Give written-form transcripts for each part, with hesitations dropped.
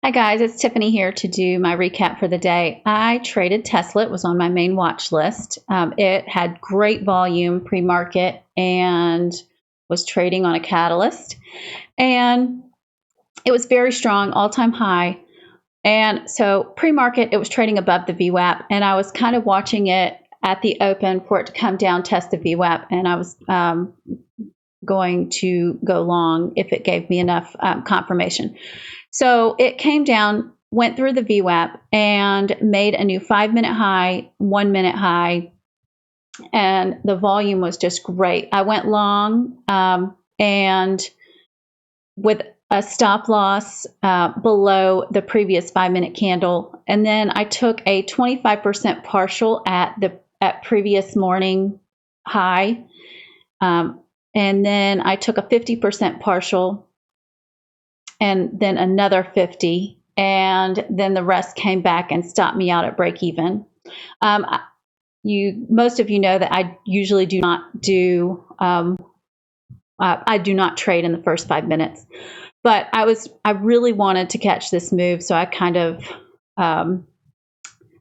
Hi guys, it's Tiffany here to do my recap for the day. I traded Tesla. It was on my main watch list. It had great volume pre-market and was trading on a catalyst. And it was very strong, all-time high. And so pre-market, it was trading above the VWAP. And I was kind of watching it at the open for it to come down, test the VWAP. And I was going to go long if it gave me enough confirmation. So it came down, went through the VWAP, and made a new 5-minute high, 1-minute high, and the volume was just great. I went long and with a stop loss below the previous 5-minute candle, and then I took a 25% partial at previous morning high, and then I took a 50% partial, and then another 50, and then the rest came back and stopped me out at break even. Most of you know that I usually do not do I do not trade in the first 5 minutes, but I really wanted to catch this move, so I kind of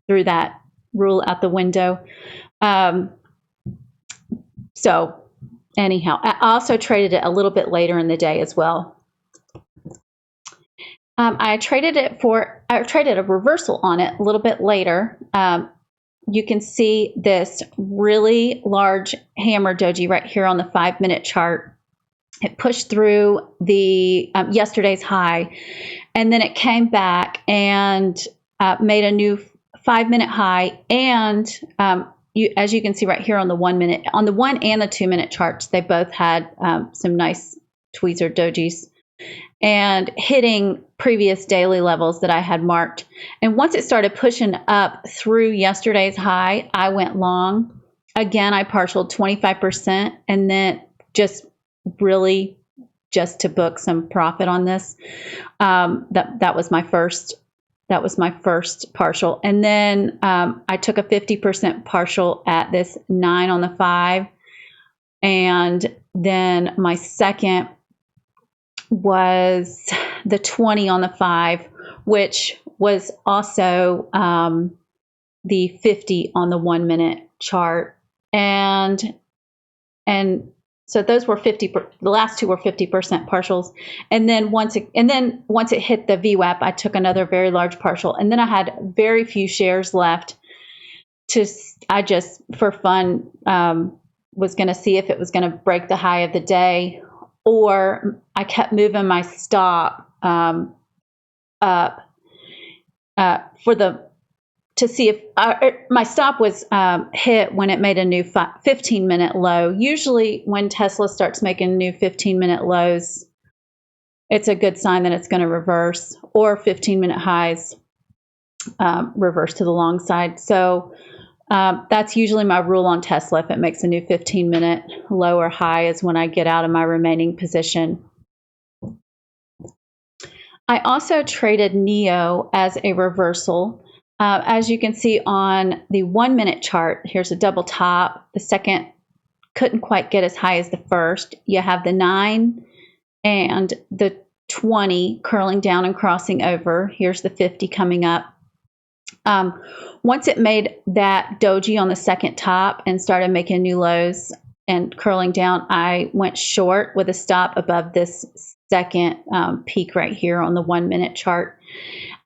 threw that rule out the window. So anyhow, I also traded it a little bit later in the day as well. I traded a reversal on it a little bit later. You can see this really large hammer doji right here on the 5-minute chart. It pushed through the yesterday's high, and then it came back and made a new 5-minute high. And as you can see right here on the 1-minute, on the 1 and the 2-minute charts, they both had some nice tweezer dojis and hitting previous daily levels that I had marked. And once it started pushing up through yesterday's high, I went long. Again, I partialed 25%, and then just to book some profit on this. That was my first partial. And then I took a 50% partial at this 9 on the 5. And then my second was the 20 on the 5, which was also the 50 on the 1-minute chart. And so those were 50. The last two were 50% partials. And then once it hit the VWAP, I took another very large partial. And then I had very few shares left. I just for fun was going to see if it was going to break the high of the day, or I kept moving my stop up to see if my stop was hit when it made a new 15-minute low. Usually when Tesla starts making new 15-minute lows, it's a good sign that it's going to reverse, or 15-minute highs reverse to the long side. So that's usually my rule on Tesla. If it makes a new 15-minute low or high is when I get out of my remaining position. I also traded NIO as a reversal. As you can see on the 1-minute chart, here's a double top. The second couldn't quite get as high as the first. You have the 9 and the 20 curling down and crossing over. Here's the 50 coming up. Once it made that doji on the second top and started making new lows and curling down, I went short with a stop above this second peak right here on the 1-minute chart.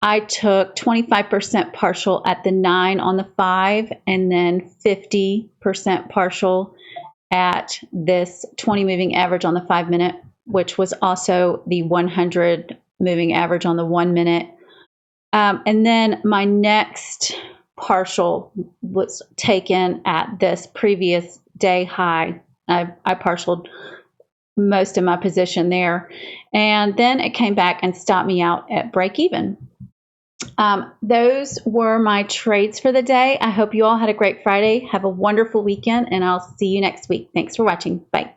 I took 25% partial at the 9 on the 5, and then 50% partial at this 20 moving average on the 5-minute, which was also the 100 moving average on the 1-minute. And then my next partial was taken at this previous day high. I partialed most of my position there, and then it came back and stopped me out at break even. Those were my trades for the day. I hope you all had a great Friday. Have a wonderful weekend, and I'll see you next week. Thanks for watching. Bye.